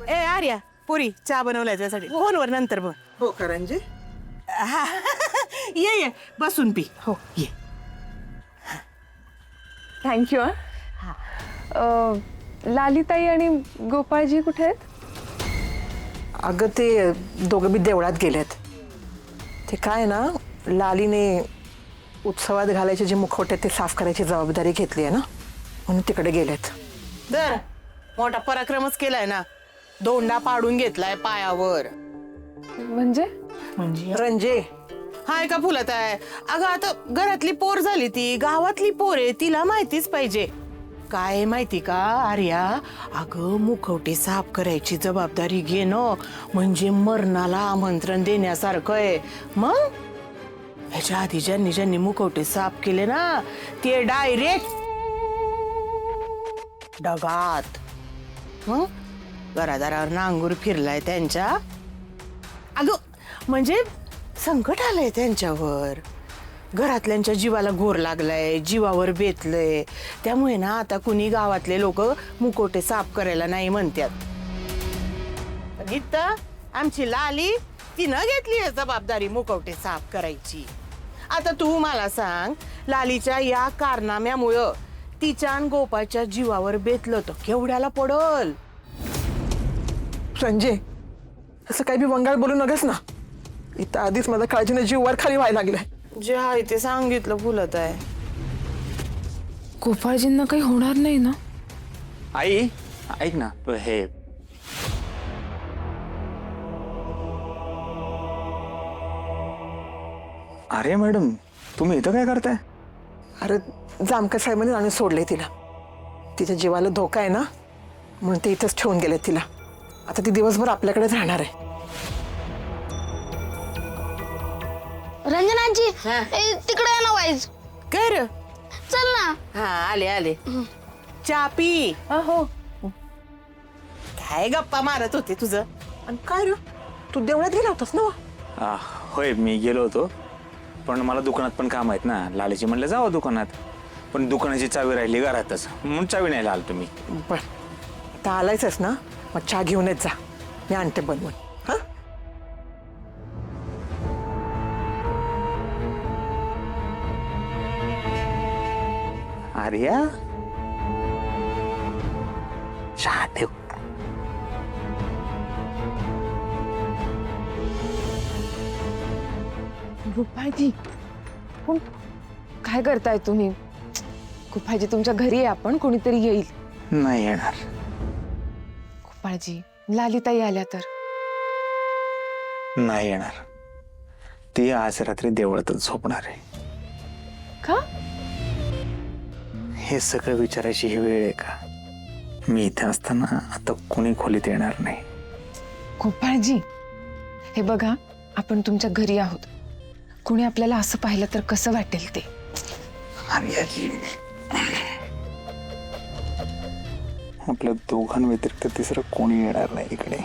ए आर्या पुरी चहा बनवलाय त्यासाठी फोनवर नंतर बघ. हो करंजे. हा, ये ये बसून पी. हो ये. थँक्यू. लालिताई आणि गोपाळजी कुठे आहेत? अगं ते दोघं बी देवळात गेलेत. ते काय ना, लालीने उत्सवात घालायचे जे मुखवटे ते साफ करायची जबाबदारी घेतली आहे ना, म्हणून तिकडे गेलेत. दर मोठा पराक्रमच केलाय ना, दोंडा पाडून घेतलाय पायावर. म्हणजे रंजे, हाय का फुलत आहे. अगं आता घरातली पोर झाली, ती गावातली पोर आहे, तिला माहितीच पाहिजे. काय माहिती का आर्या, अगं मुखवटे साफ करायची जबाबदारी घेणं म्हणजे मरणाला आमंत्रण देण्यासारखं आहे. मग ह्याच्या आधी ज्यांनी ज्यांनी मुखवटे साफ केले ना, ते डायरेक्ट डगात. मग घरादारावर नांगूर फिरलाय त्यांच्या. अगं म्हणजे संकट आलंय त्यांच्यावर, घरातल्यांच्या जीवाला घोर लागलाय, जीवावर बेतलंय. त्यामुळे ना आता कुणी गावातले लोक मुखवटे साफ करायला नाही म्हणतात. इथं आमची लाली तिनं घेतली आहे जबाबदारी मुखवटे साफ करायची. आता तू मला सांग, लालीच्या या कारनाम्यामुळं तिच्या आणि गोपाच्या जीवावर बेतलं तर केवढ्याला पडल. रंजे असं काही बी वंगाळ बोलू नगस ना. इथं आधीच माझा काळजीने जीव वर खाली व्हायला लागलाय. जे आहे ते सांगितलं फुलत आहे. गोपाळजींना काही होणार नाही ना? आई ऐक ना, हे अरे मॅडम, तुम्ही इथं काय करताय? अरे जामकर साहेबांनी आणून सोडले तिला. तिच्या जीवाला धोका आहे ना, म्हणून ते इथंच ठेवून गेले तिला. आता ती दिवसभर आपल्याकडेच राहणार आहे. रंजनाजी हा. तिकडे आहे ना वाईज. काय रे? चल ना. हा आले आले. चहा पी. हो. काय गप्पा मारत होते तुझं? आणि काय रे, तू देवळात गेला होतास ना? होय, मी गेलो होतो, पण मला दुकानात पण काम आहेत ना. लालीची म्हणलं जावं दुकानात, पण दुकानाची चावी राहिली घरातच, म्हणून चावी नाही आलो तुम्ही. बर, आता आलायचंच ना, मग चहा घेऊनच जा, मी आणते बनवून. हा आर्या, चहा ठेव. गोपाळजी पण काय करताय तुम्ही? गोपाळजी तुमच्या घरी आहे, आपण कोणीतरी येईल. नाही येणार. गोपाळजी, लालिताई आल्या तर? नाही येणार. ती आज रात्री देवळातच झोपणार आहे. का? हे सगळं विचारायची ही वेळ आहे का? मी इथे असताना आता कोणी खोलीत येणार नाही. गोपाळजी, हे बघा, आपण तुमच्या घरी आहोत. कोणी आपल्याला असं पाहिलं तर कसं वाटेल ते? आर्याजी, आपल्या दोघांव्यतिरिक्त तिसरं कोणी येणार नाही इकडे.